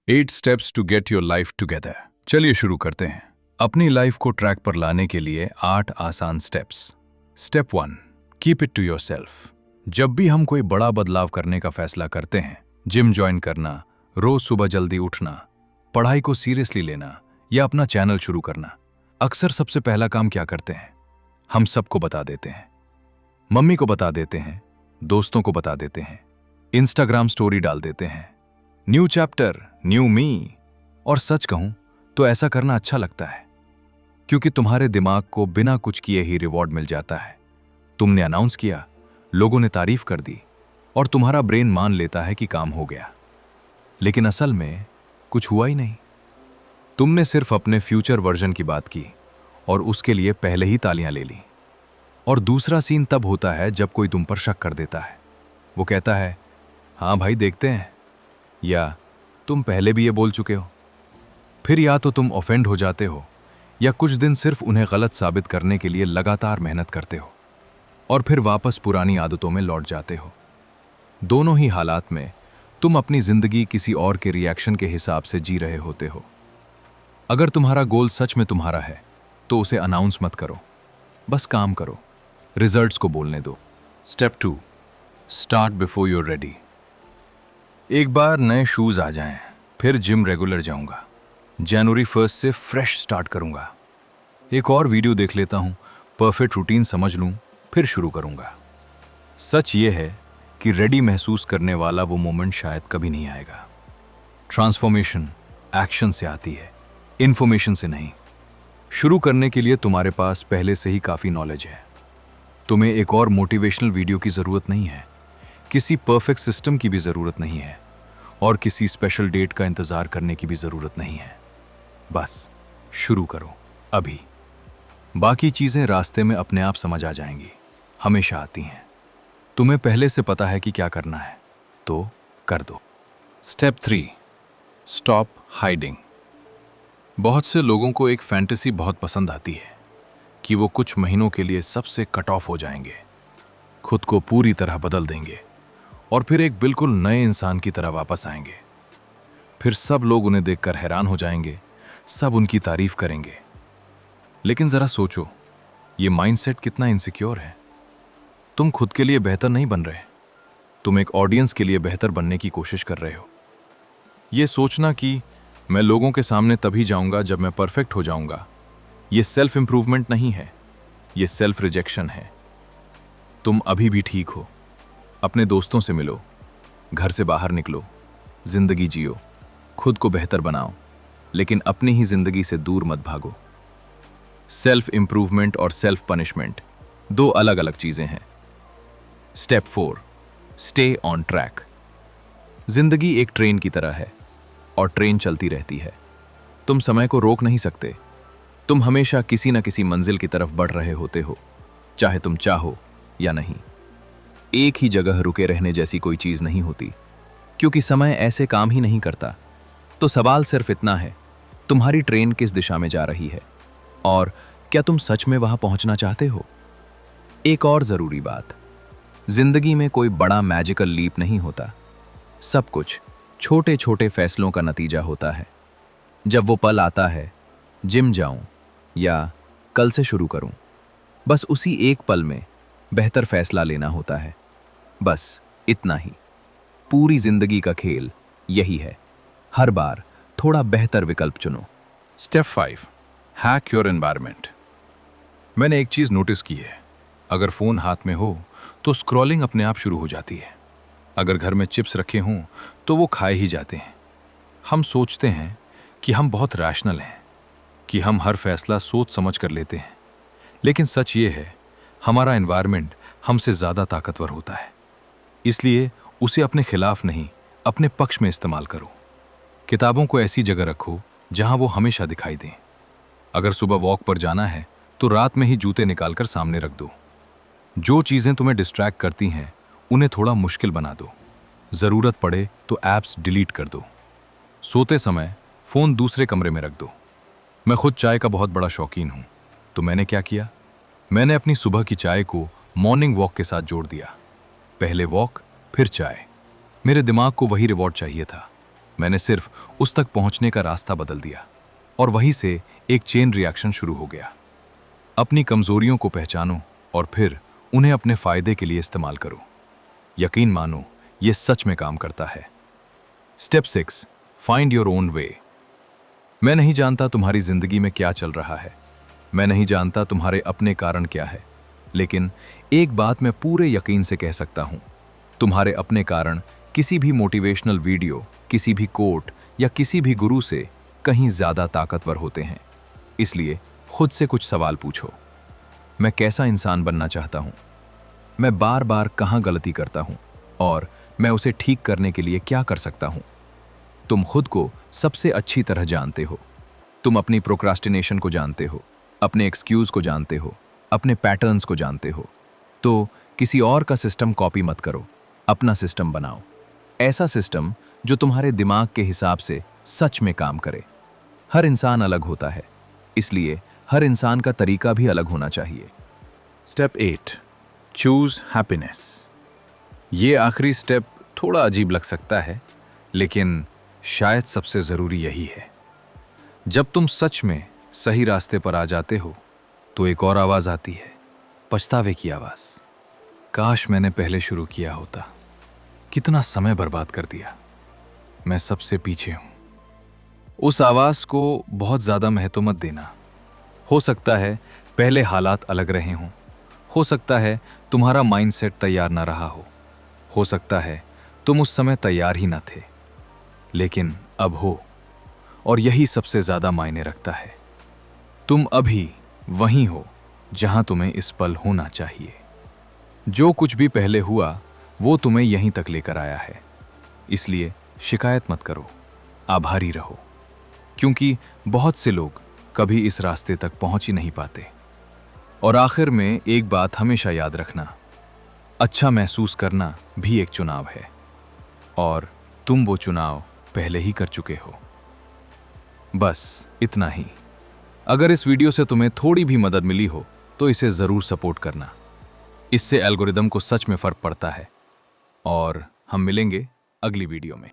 8 steps to get your life together. चलिए शुरू करते हैं। अपनी लाइफ को ट्रैक पर लाने के लिए 8 आसान steps. Step 1, keep it to yourself. जब भी हम कोई बड़ा बदलाव करने का फैसला करते हैं, जिम ज्वाइन करना, रोज सुबह जल्दी उठना, पढ़ाई को सीरियसली लेना या अपना चैनल शुरू करना, अक्सर सबसे पहला काम क्या करते हैं? हम सबको बता देते हैं। मम्मी को बता देते हैं, दोस्तों को बता देते हैं, इंस्टाग्राम स्टोरी डाल देते हैं, न्यू चैप्टर, न्यू मी। और सच कहूं तो ऐसा करना अच्छा लगता है, क्योंकि तुम्हारे दिमाग को बिना कुछ किए ही रिवॉर्ड मिल जाता है। तुमने अनाउंस किया, लोगों ने तारीफ कर दी और तुम्हारा ब्रेन मान लेता है कि काम हो गया। लेकिन असल में कुछ हुआ ही नहीं। तुमने सिर्फ अपने फ्यूचर वर्जन की बात की और उसके लिए पहले ही तालियां ले ली। और दूसरा सीन तब होता है जब कोई तुम पर शक कर देता है। वो कहता है, हाँ भाई देखते हैं, या तुम पहले भी ये बोल चुके हो। फिर या तो तुम ऑफेंड हो जाते हो या कुछ दिन सिर्फ उन्हें गलत साबित करने के लिए लगातार मेहनत करते हो और फिर वापस पुरानी आदतों में लौट जाते हो। दोनों ही हालात में तुम अपनी जिंदगी किसी और के रिएक्शन के हिसाब से जी रहे होते हो। अगर तुम्हारा गोल सच में तुम्हारा है तो उसे अनाउंस मत करो, बस काम करो, रिजल्ट्स को बोलने दो। Step 2, start before your ready. एक बार नए शूज आ जाएं, फिर जिम रेगुलर जाऊंगा, जनवरी 1 से फ्रेश स्टार्ट करूंगा। एक और वीडियो देख लेता हूं, परफेक्ट रूटीन समझ लूं, फिर शुरू करूंगा। सच ये है कि रेडी महसूस करने वाला वो मोमेंट शायद कभी नहीं आएगा। ट्रांसफॉर्मेशन एक्शन से आती है, इंफॉर्मेशन से नहीं। शुरू करने के लिए तुम्हारे पास पहले से ही काफी नॉलेज है। तुम्हें एक और मोटिवेशनल वीडियो की जरूरत नहीं है, किसी परफेक्ट सिस्टम की भी जरूरत नहीं है और किसी स्पेशल डेट का इंतजार करने की भी जरूरत नहीं है। बस शुरू करो अभी। बाकी चीजें रास्ते में अपने आप समझ आ जाएंगी, हमेशा आती हैं। तुम्हें पहले से पता है कि क्या करना है, तो कर दो। Step 3, stop hiding. बहुत से लोगों को एक फैंटेसी बहुत पसंद आती है कि वो कुछ महीनों के लिए सबसे कट ऑफ हो जाएंगे, खुद को पूरी तरह बदल देंगे और फिर एक बिल्कुल नए इंसान की तरह वापस आएंगे। फिर सब लोग उन्हें देखकर हैरान हो जाएंगे, सब उनकी तारीफ करेंगे। लेकिन जरा सोचो, ये माइंडसेट कितना इनसिक्योर है। तुम खुद के लिए बेहतर नहीं बन रहे, तुम एक ऑडियंस के लिए बेहतर बनने की कोशिश कर रहे हो। ये सोचना कि मैं लोगों के सामने तभी जाऊंगा जब मैं परफेक्ट हो जाऊंगा, ये सेल्फ इंप्रूवमेंट नहीं है, ये सेल्फ रिजेक्शन है। तुम अभी भी ठीक हो। अपने दोस्तों से मिलो, घर से बाहर निकलो, जिंदगी जियो, खुद को बेहतर बनाओ, लेकिन अपनी ही जिंदगी से दूर मत भागो। सेल्फ इंप्रूवमेंट और सेल्फ पनिशमेंट दो अलग अलग चीजें हैं। Step 4, stay on track. जिंदगी एक ट्रेन की तरह है और ट्रेन चलती रहती है। तुम समय को रोक नहीं सकते। तुम हमेशा किसी न किसी मंजिल की तरफ बढ़ रहे होते हो, चाहे तुम चाहो या नहीं। एक ही जगह रुके रहने जैसी कोई चीज नहीं होती, क्योंकि समय ऐसे काम ही नहीं करता। तो सवाल सिर्फ इतना है, तुम्हारी ट्रेन किस दिशा में जा रही है और क्या तुम सच में वहां पहुंचना चाहते हो? एक और जरूरी बात, जिंदगी में कोई बड़ा मैजिकल लीप नहीं होता। सब कुछ छोटे छोटे फैसलों का नतीजा होता है। जब वो पल आता है, जिम जाऊं या कल से शुरू करूं, बस उसी एक पल में बेहतर फैसला लेना होता है। बस इतना ही। पूरी जिंदगी का खेल यही है, हर बार थोड़ा बेहतर विकल्प चुनो। Step 5, hack your environment. मैंने एक चीज नोटिस की है, अगर फोन हाथ में हो तो स्क्रॉलिंग अपने आप शुरू हो जाती है। अगर घर में चिप्स रखे हों तो वो खाए ही जाते हैं। हम सोचते हैं कि हम बहुत रैशनल हैं, कि हम हर फैसला सोच समझ कर लेते हैं, लेकिन सच ये है, हमारा एनवायरनमेंट हमसे ज्यादा ताकतवर होता है। इसलिए उसे अपने खिलाफ नहीं, अपने पक्ष में इस्तेमाल करो। किताबों को ऐसी जगह रखो जहां वो हमेशा दिखाई दें। अगर सुबह वॉक पर जाना है तो रात में ही जूते निकालकर सामने रख दो। जो चीजें तुम्हें डिस्ट्रैक्ट करती हैं उन्हें थोड़ा मुश्किल बना दो। जरूरत पड़े तो ऐप्स डिलीट कर दो। सोते समय फोन दूसरे कमरे में रख दो। मैं खुद चाय का बहुत बड़ा शौकीन हूं, तो मैंने क्या किया, मैंने अपनी सुबह की चाय को मॉर्निंग वॉक के साथ जोड़ दिया। पहले वॉक, फिर चाय। मेरे दिमाग को वही रिवॉर्ड चाहिए था। मैंने सिर्फ उस तक पहुंचने का रास्ता बदल दिया और वहीं से एक चेन रिएक्शन शुरू हो गया। अपनी कमजोरियों को पहचानो और फिर उन्हें अपने फायदे के लिए इस्तेमाल करो। यकीन मानो, यह सच में काम करता है। Step 6, find your own way. मैं नहीं जानता तुम्हारी जिंदगी में क्या चल रहा है, मैं नहीं जानता तुम्हारे अपने कारण क्या है, लेकिन एक बात मैं पूरे यकीन से कह सकता हूं, तुम्हारे अपने कारण किसी भी मोटिवेशनल वीडियो, किसी भी कोट या किसी भी गुरु से कहीं ज्यादा ताकतवर होते हैं। इसलिए खुद से कुछ सवाल पूछो। मैं कैसा इंसान बनना चाहता हूं? मैं बार बार कहां गलती करता हूं और मैं उसे ठीक करने के लिए क्या कर सकता हूं? तुम खुद को सबसे अच्छी तरह जानते हो। तुम अपनी प्रोक्रास्टिनेशन को जानते हो, अपने एक्सक्यूज को जानते हो, अपने पैटर्न्स को जानते हो। तो किसी और का सिस्टम कॉपी मत करो, अपना सिस्टम बनाओ। ऐसा सिस्टम जो तुम्हारे दिमाग के हिसाब से सच में काम करे। हर इंसान अलग होता है, इसलिए हर इंसान का तरीका भी अलग होना चाहिए। Step 8, choose happiness. ये आखिरी स्टेप थोड़ा अजीब लग सकता है, लेकिन शायद सबसे जरूरी यही है। जब तुम सच में सही रास्ते पर आ जाते हो तो एक और आवाज आती है, पछतावे की आवाज। काश मैंने पहले शुरू किया होता, कितना समय बर्बाद कर दिया, मैं सबसे पीछे हूं। उस आवाज को बहुत ज्यादा महत्व मत देना। हो सकता है पहले हालात अलग रहे हों, हो सकता है तुम्हारा माइंडसेट तैयार ना रहा हो सकता है तुम उस समय तैयार ही ना थे, लेकिन अब हो, और यही सबसे ज्यादा मायने रखता है। तुम अभी वहीं हो जहां तुम्हें इस पल होना चाहिए। जो कुछ भी पहले हुआ वो तुम्हें यहीं तक लेकर आया है, इसलिए शिकायत मत करो, आभारी रहो, क्योंकि बहुत से लोग कभी इस रास्ते तक पहुंच ही नहीं पाते। और आखिर में एक बात हमेशा याद रखना, अच्छा महसूस करना भी एक चुनाव है, और तुम वो चुनाव पहले ही कर चुके हो। बस इतना ही। अगर इस वीडियो से तुम्हें थोड़ी भी मदद मिली हो तो इसे जरूर सपोर्ट करना। इससे एल्गोरिदम को सच में फर्क पड़ता है। और हम मिलेंगे अगली वीडियो में।